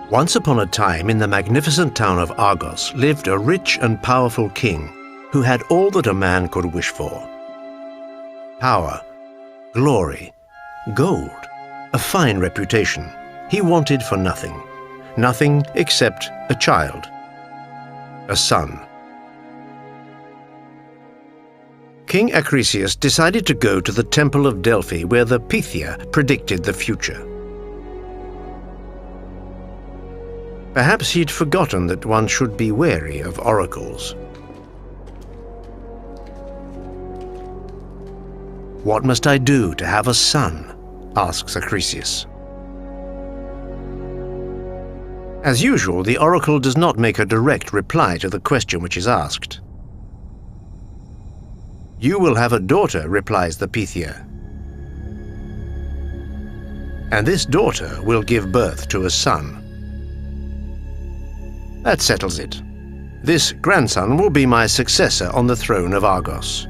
Once upon a time, in the magnificent town of Argos, lived a rich and powerful king who had all that a man could wish for. Power, glory, gold, a fine reputation. He wanted for nothing. Nothing except a child, a son. King Acrisius decided to go to the temple of Delphi, where the Pythia predicted the future. Perhaps he'd forgotten that one should be wary of oracles. "What must I do to have a son?" asks Acrisius. As usual, the oracle does not make a direct reply to the question which is asked. "You will have a daughter," replies the Pythia, "and this daughter will give birth to a son." That settles it. This grandson will be my successor on the throne of Argos.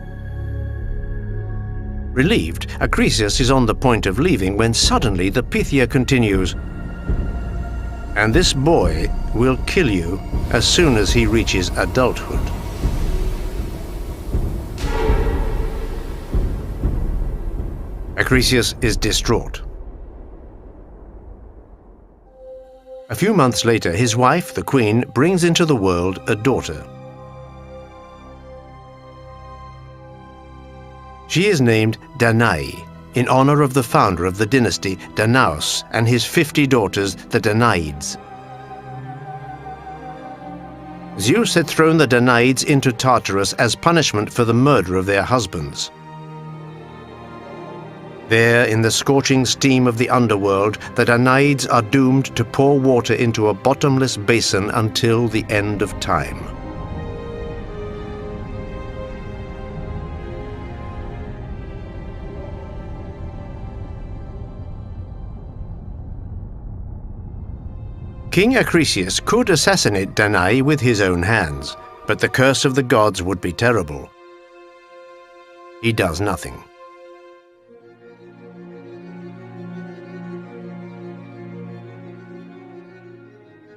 Relieved, Acrisius is on the point of leaving when suddenly the Pythia continues, "And this boy will kill you as soon as he reaches adulthood." Acrisius is distraught. A few months later, his wife, the queen, brings into the world a daughter. She is named Danae, in honor of the founder of the dynasty, Danaus, and his 50 daughters, the Danaids. Zeus had thrown the Danaids into Tartarus as punishment for the murder of their husbands. There, in the scorching steam of the underworld, the Danaids are doomed to pour water into a bottomless basin until the end of time. King Acrisius could assassinate Danae with his own hands, but the curse of the gods would be terrible. He does nothing.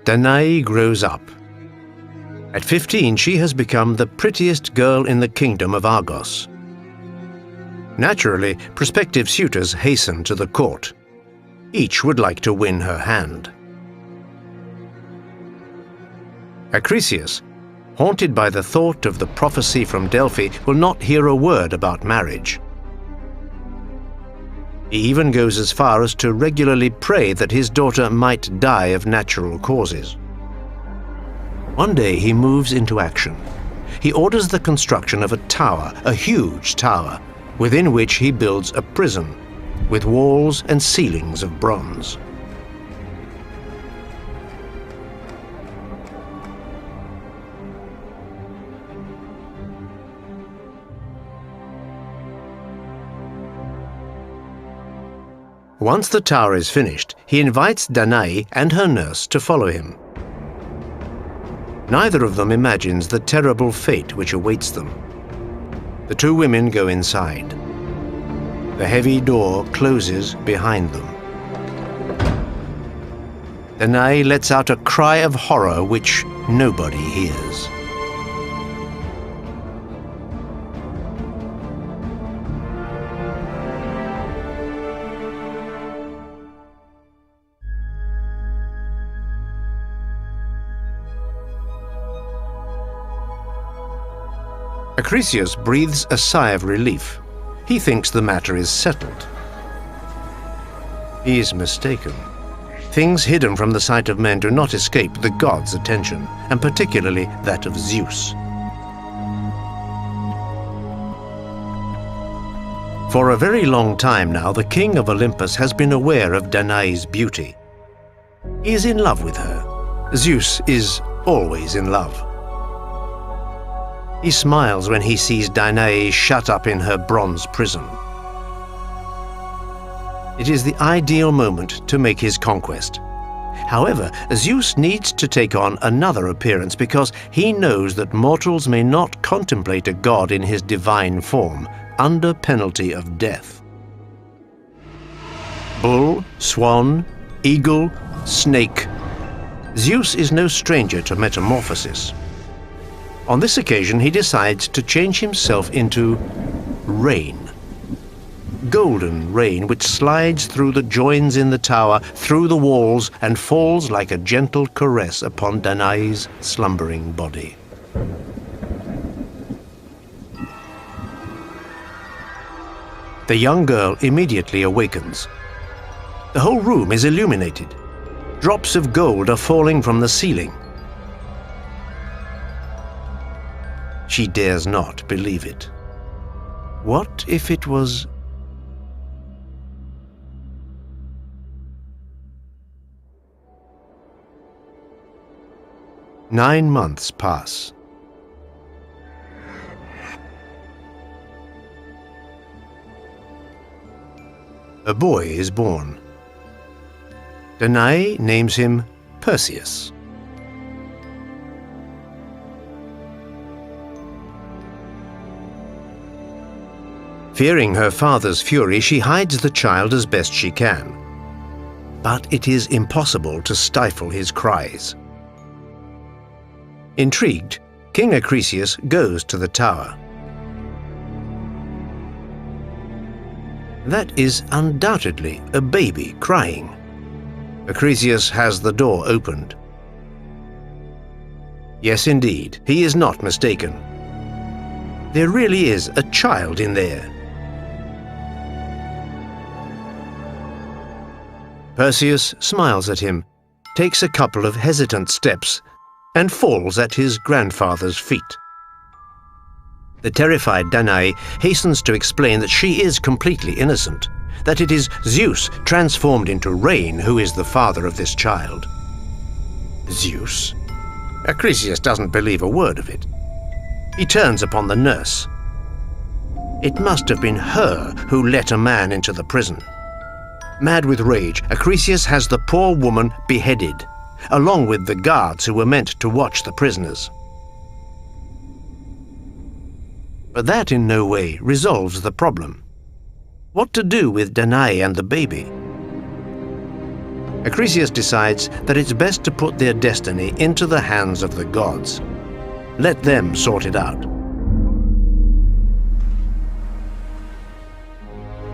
Danae grows up. At 15, she has become the prettiest girl in the kingdom of Argos. Naturally, prospective suitors hasten to the court. Each would like to win her hand. Acrisius, haunted by the thought of the prophecy from Delphi, will not hear a word about marriage. He even goes as far as to regularly pray that his daughter might die of natural causes. One day he moves into action. He orders the construction of a tower, a huge tower, within which he builds a prison, with walls and ceilings of bronze. Once the tower is finished, he invites Danae and her nurse to follow him. Neither of them imagines the terrible fate which awaits them. The two women go inside. The heavy door closes behind them. Danae lets out a cry of horror which nobody hears. Acrisius breathes a sigh of relief. He thinks the matter is settled. He is mistaken. Things hidden from the sight of men do not escape the gods' attention, and particularly that of Zeus. For a very long time now, the king of Olympus has been aware of Danae's beauty. He is in love with her. Zeus is always in love. He smiles when he sees Danae shut up in her bronze prison. It is the ideal moment to make his conquest. However, Zeus needs to take on another appearance because he knows that mortals may not contemplate a god in his divine form under penalty of death. Bull, swan, eagle, snake, Zeus is no stranger to metamorphosis. On this occasion, he decides to change himself into rain. Golden rain which slides through the joins in the tower, through the walls, and falls like a gentle caress upon Danae's slumbering body. The young girl immediately awakens. The whole room is illuminated. Drops of gold are falling from the ceiling. She dares not believe it. What if it was... Nine months pass. A boy is born. Danae names him Perseus. Fearing her father's fury, she hides the child as best she can. But it is impossible to stifle his cries. Intrigued, King Acrisius goes to the tower. That is undoubtedly a baby crying. Acrisius has the door opened. Yes, indeed, he is not mistaken. There really is a child in there. Perseus smiles at him, takes a couple of hesitant steps, and falls at his grandfather's feet. The terrified Danae hastens to explain that she is completely innocent, that it is Zeus transformed into rain who is the father of this child. Zeus? Acrisius doesn't believe a word of it. He turns upon the nurse. It must have been her who let a man into the prison. Mad with rage, Acrisius has the poor woman beheaded, along with the guards who were meant to watch the prisoners. But that in no way resolves the problem. What to do with Danae and the baby? Acrisius decides that it's best to put their destiny into the hands of the gods. Let them sort it out.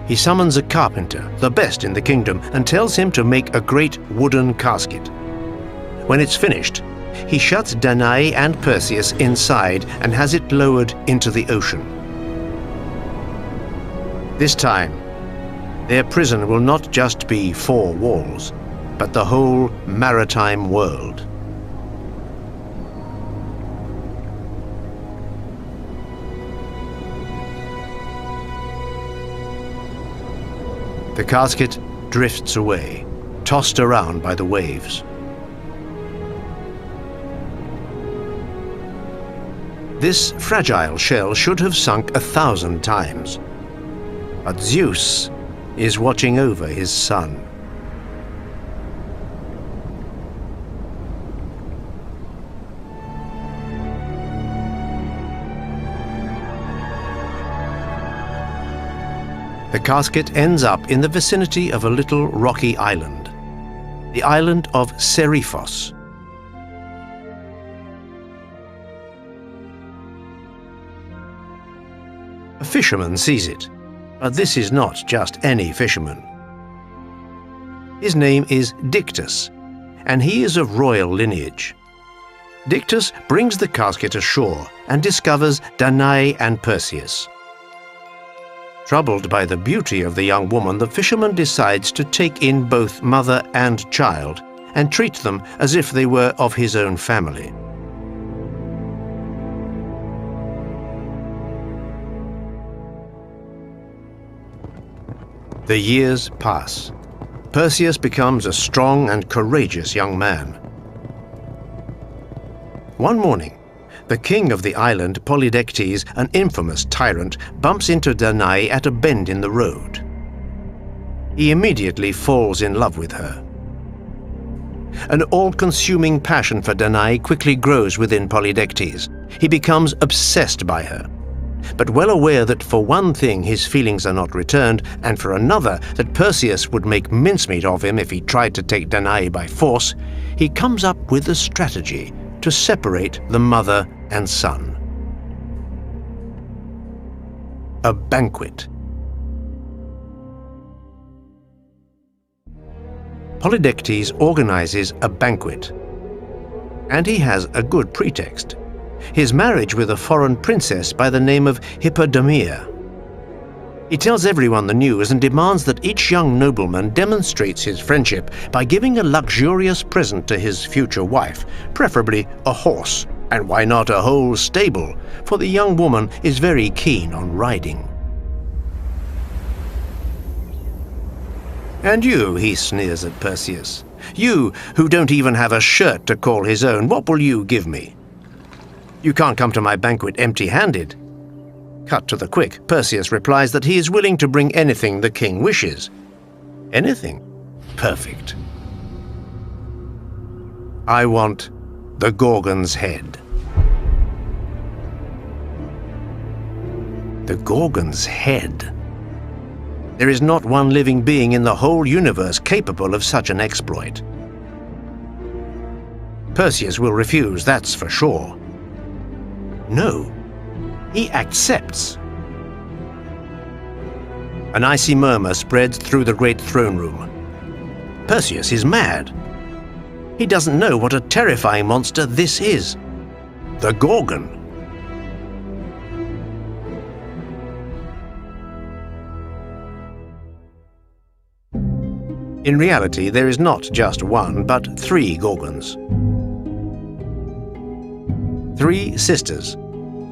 He summons a carpenter, the best in the kingdom, and tells him to make a great wooden casket. When it's finished, he shuts Danae and Perseus inside and has it lowered into the ocean. This time, their prison will not just be four walls, but the whole maritime world. The casket drifts away, tossed around by the waves. This fragile shell should have sunk 1,000 times. But Zeus is watching over his son. The casket ends up in the vicinity of a little rocky island, the island of Seriphos. A fisherman sees it, but this is not just any fisherman. His name is Dictys, and he is of royal lineage. Dictys brings the casket ashore and discovers Danae and Perseus. Troubled by the beauty of the young woman, the fisherman decides to take in both mother and child and treat them as if they were of his own family. The years pass. Perseus becomes a strong and courageous young man. One morning, the king of the island, Polydectes, an infamous tyrant, bumps into Danae at a bend in the road. He immediately falls in love with her. An all-consuming passion for Danae quickly grows within Polydectes. He becomes obsessed by her. But well aware that for one thing his feelings are not returned, and for another that Perseus would make mincemeat of him if he tried to take Danae by force, he comes up with a strategy to separate the mother and son. A banquet. Polydectes organizes a banquet, and he has a good pretext: his marriage with a foreign princess by the name of Hippodamia. He tells everyone the news and demands that each young nobleman demonstrates his friendship by giving a luxurious present to his future wife, preferably a horse, and why not a whole stable, for the young woman is very keen on riding. "And you," he sneers at Perseus, "you who don't even have a shirt to call his own, what will you give me? You can't come to my banquet empty-handed." Cut to the quick, Perseus replies that he is willing to bring anything the king wishes. Anything? Perfect. "I want the Gorgon's head." The Gorgon's head? There is not one living being in the whole universe capable of such an exploit. Perseus will refuse, that's for sure. No, he accepts. An icy murmur spreads through the great throne room. Perseus is mad. He doesn't know what a terrifying monster this is. The Gorgon. In reality, there is not just one, but 3 Gorgons. 3 sisters: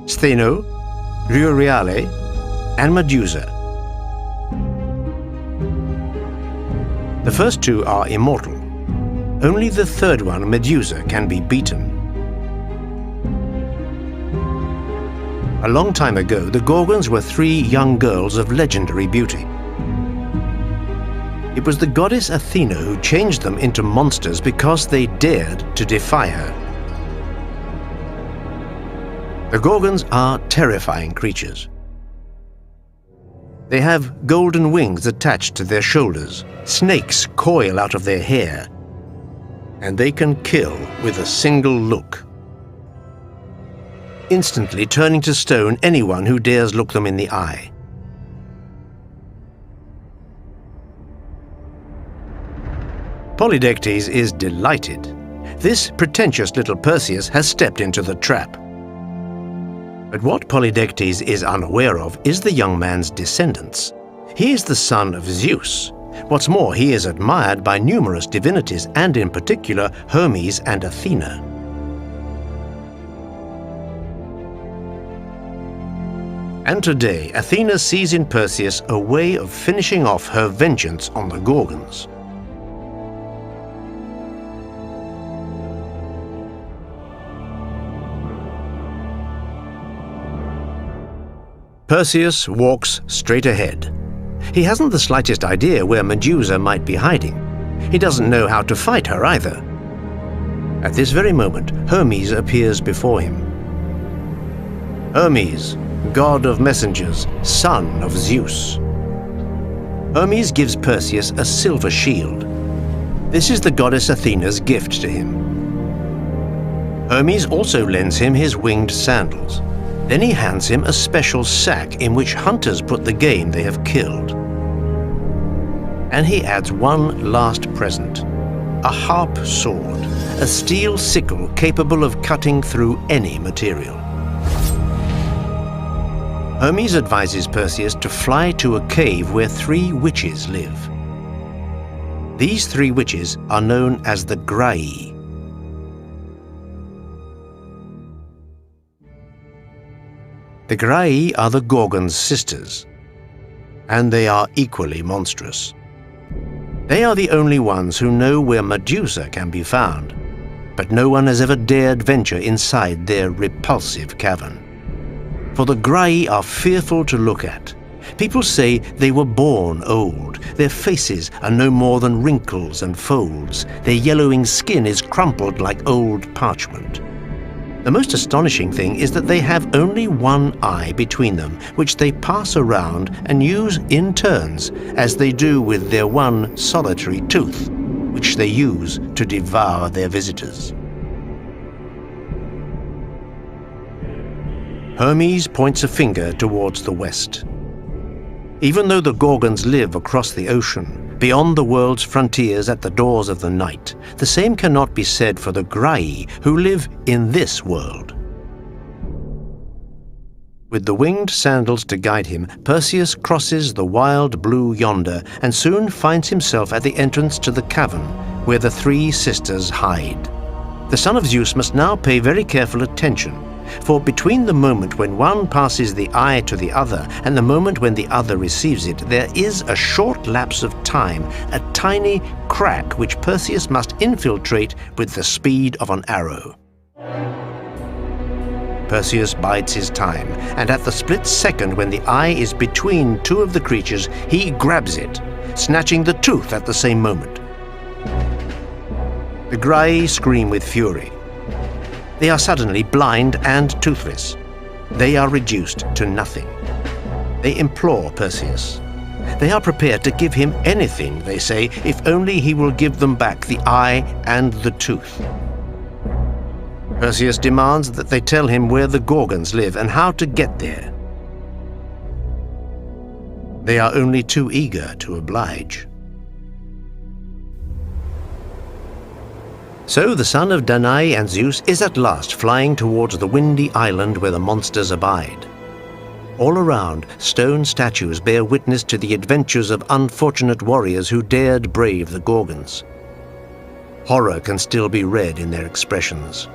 Stheno, Euryale, and Medusa. The first 2 are immortal. Only the third one, Medusa, can be beaten. A long time ago, the Gorgons were 3 young girls of legendary beauty. It was the goddess Athena who changed them into monsters because they dared to defy her. The Gorgons are terrifying creatures. They have golden wings attached to their shoulders, snakes coil out of their hair, and they can kill with a single look, instantly turning to stone anyone who dares look them in the eye. Polydectes is delighted. This pretentious little Perseus has stepped into the trap. But what Polydectes is unaware of is the young man's descendants. He is the son of Zeus. What's more, he is admired by numerous divinities, and in particular Hermes and Athena. And today, Athena sees in Perseus a way of finishing off her vengeance on the Gorgons. Perseus walks straight ahead. He hasn't the slightest idea where Medusa might be hiding. He doesn't know how to fight her either. At this very moment, Hermes appears before him. Hermes, god of messengers, son of Zeus. Hermes gives Perseus a silver shield. This is the goddess Athena's gift to him. Hermes also lends him his winged sandals. Then he hands him a special sack in which hunters put the game they have killed. And he adds one last present: a harp sword, a steel sickle capable of cutting through any material. Hermes advises Perseus to fly to a cave where 3 witches live. These 3 witches are known as the grandi. The grandi are the Gorgon's sisters, and they are equally monstrous. They are the only ones who know where Medusa can be found, but no one has ever dared venture inside their repulsive cavern. For the grandi are fearful to look at. People say they were born old. Their faces are no more than wrinkles and folds. Their yellowing skin is crumpled like old parchment. The most astonishing thing is that they have only one eye between them, which they pass around and use in turns, as they do with their one solitary tooth. which they use to devour their visitors. Hermes points a finger towards the west. Even though the Gorgons live across the ocean, beyond the world's frontiers at the doors of the night, the same cannot be said for the grandi, who live in this world. With the winged sandals to guide him, Perseus crosses the wild blue yonder and soon finds himself at the entrance to the cavern where the three sisters hide. The son of Zeus must now pay very careful attention, for between the moment when one passes the eye to the other and the moment when the other receives it, there is a short lapse of time, a tiny crack which Perseus must infiltrate with the speed of an arrow. Perseus bides his time, and at the split second when the eye is between two of the creatures, he grabs it, snatching the tooth at the same moment. The grandi scream with fury. They are suddenly blind and toothless. They are reduced to nothing. They implore Perseus. They are prepared to give him anything, they say, if only he will give them back the eye and the tooth. Perseus demands that they tell him where the Gorgons live and how to get there. They are only too eager to oblige. So the son of Danae and Zeus is at last flying towards the windy island where the monsters abide. All around, stone statues bear witness to the adventures of unfortunate warriors who dared brave the Gorgons. Horror can still be read in their expressions.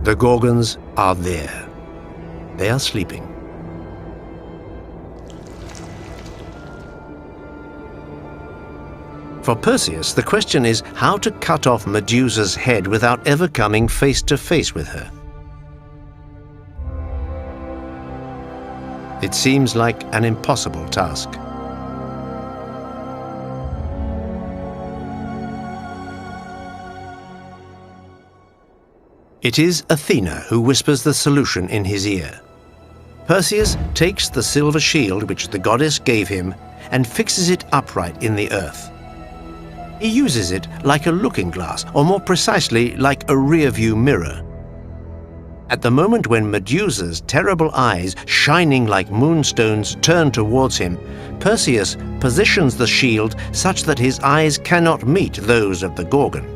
The Gorgons are there. They are sleeping. For Perseus, the question is how to cut off Medusa's head without ever coming face to face with her. It seems like an impossible task. It is Athena who whispers the solution in his ear. Perseus takes the silver shield which the goddess gave him and fixes it upright in the earth. He uses it like a looking glass, or more precisely, like a rear-view mirror. At the moment when Medusa's terrible eyes, shining like moonstones, turn towards him, Perseus positions the shield such that his eyes cannot meet those of the Gorgon.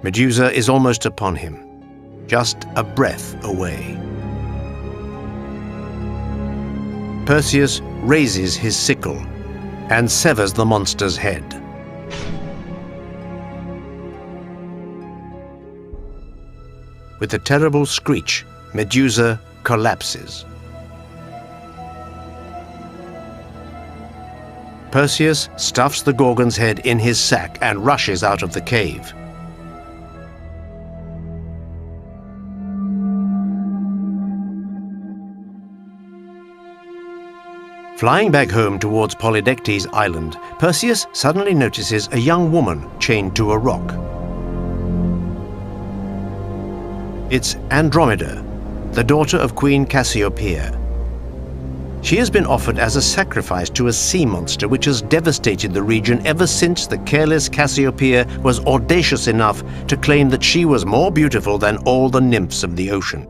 Medusa is almost upon him, just a breath away. Perseus raises his sickle and severs the monster's head. With a terrible screech, Medusa collapses. Perseus stuffs the Gorgon's head in his sack and rushes out of the cave. Flying back home towards Polydectes Island, Perseus suddenly notices a young woman chained to a rock. It's Andromeda, the daughter of Queen Cassiopeia. She has been offered as a sacrifice to a sea monster which has devastated the region ever since the careless Cassiopeia was audacious enough to claim that she was more beautiful than all the nymphs of the ocean.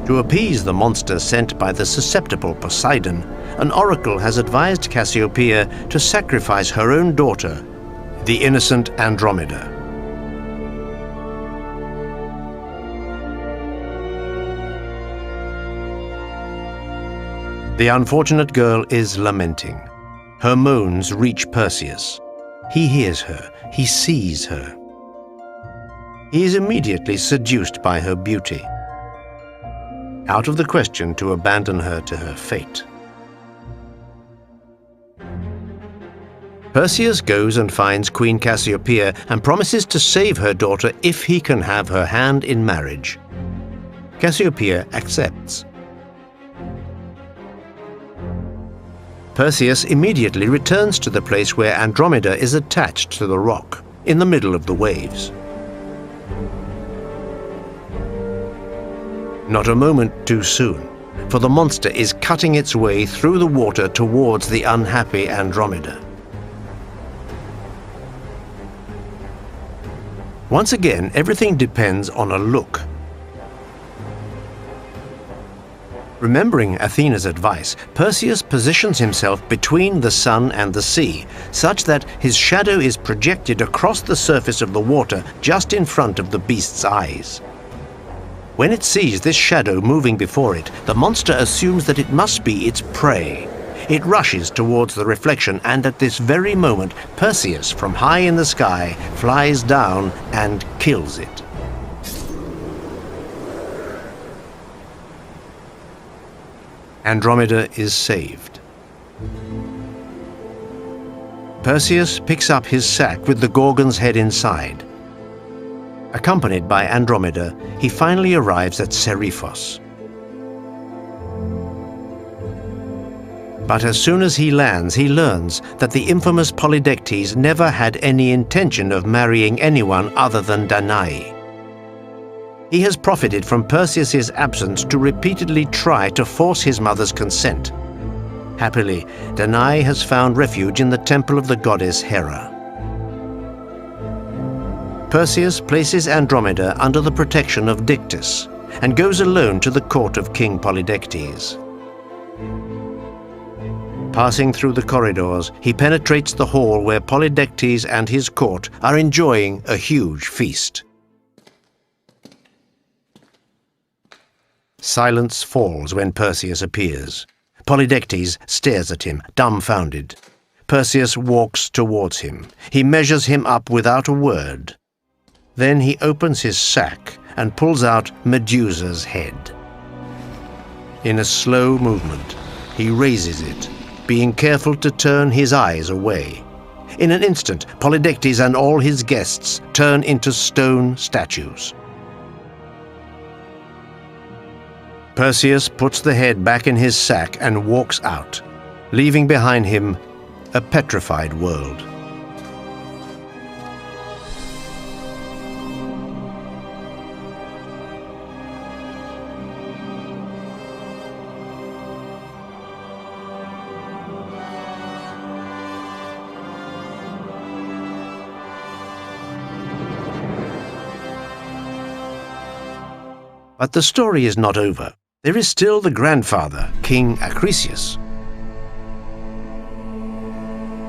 To appease the monster sent by the susceptible Poseidon, an oracle has advised Cassiopeia to sacrifice her own daughter, the innocent Andromeda. The unfortunate girl is lamenting. Her moans reach Perseus. He hears her, he sees her. He is immediately seduced by her beauty. Out of the question to abandon her to her fate. Perseus goes and finds Queen Cassiopeia and promises to save her daughter if he can have her hand in marriage. Cassiopeia accepts. Perseus immediately returns to the place where Andromeda is attached to the rock, in the middle of the waves. Not a moment too soon, for the monster is cutting its way through the water towards the unhappy Andromeda. Once again, everything depends on a look. Remembering Athena's advice, Perseus positions himself between the sun and the sea, such that his shadow is projected across the surface of the water just in front of the beast's eyes. When it sees this shadow moving before it, the monster assumes that it must be its prey. It rushes towards the reflection, and at this very moment, Perseus, from high in the sky, flies down and kills it. Andromeda is saved. Perseus picks up his sack with the Gorgon's head inside. Accompanied by Andromeda, he finally arrives at Seriphos. But as soon as he lands, he learns that the infamous Polydectes never had any intention of marrying anyone other than Danae. He has profited from Perseus's absence to repeatedly try to force his mother's consent. Happily, Danae has found refuge in the temple of the goddess Hera. Perseus places Andromeda under the protection of Dictys and goes alone to the court of King Polydectes. Passing through the corridors, he penetrates the hall where Polydectes and his court are enjoying a huge feast. Silence falls when Perseus appears. Polydectes stares at him, dumbfounded. Perseus walks towards him. He measures him up without a word. Then he opens his sack and pulls out Medusa's head. In a slow movement, he raises it, being careful to turn his eyes away. In an instant, Polydectes and all his guests turn into stone statues. Perseus puts the head back in his sack and walks out, leaving behind him a petrified world. But the story is not over. There is still the grandfather, King Acrisius.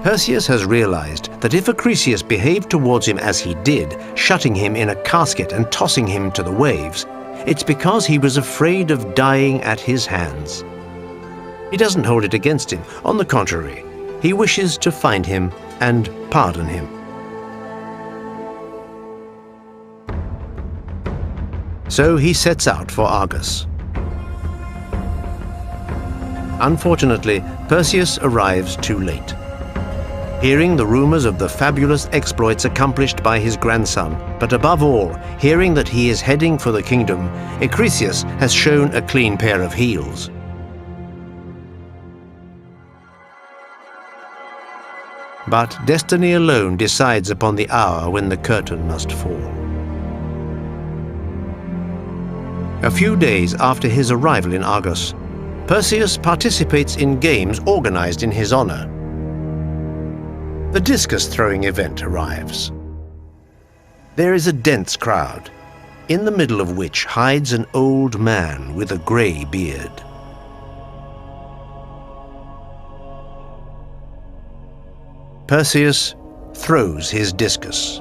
Perseus has realized that if Acrisius behaved towards him as he did, shutting him in a casket and tossing him to the waves, it's because he was afraid of dying at his hands. He doesn't hold it against him. On the contrary, he wishes to find him and pardon him. So he sets out for Argos. Unfortunately, Perseus arrives too late. Hearing the rumors of the fabulous exploits accomplished by his grandson, but above all, hearing that he is heading for the kingdom, Acrisius has shown a clean pair of heels. But destiny alone decides upon the hour when the curtain must fall. A few days after his arrival in Argos, Perseus participates in games organized in his honor. The discus-throwing event arrives. There is a dense crowd, in the middle of which hides an old man with a gray beard. Perseus throws his discus.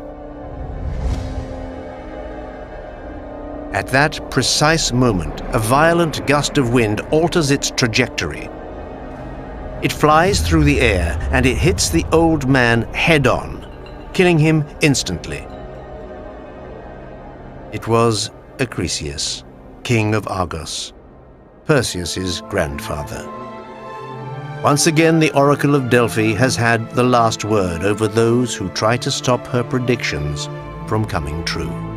At that precise moment, a violent gust of wind alters its trajectory. It flies through the air and it hits the old man head-on, killing him instantly. It was Acrisius, king of Argos, Perseus's grandfather. Once again, the Oracle of Delphi has had the last word over those who try to stop her predictions from coming true.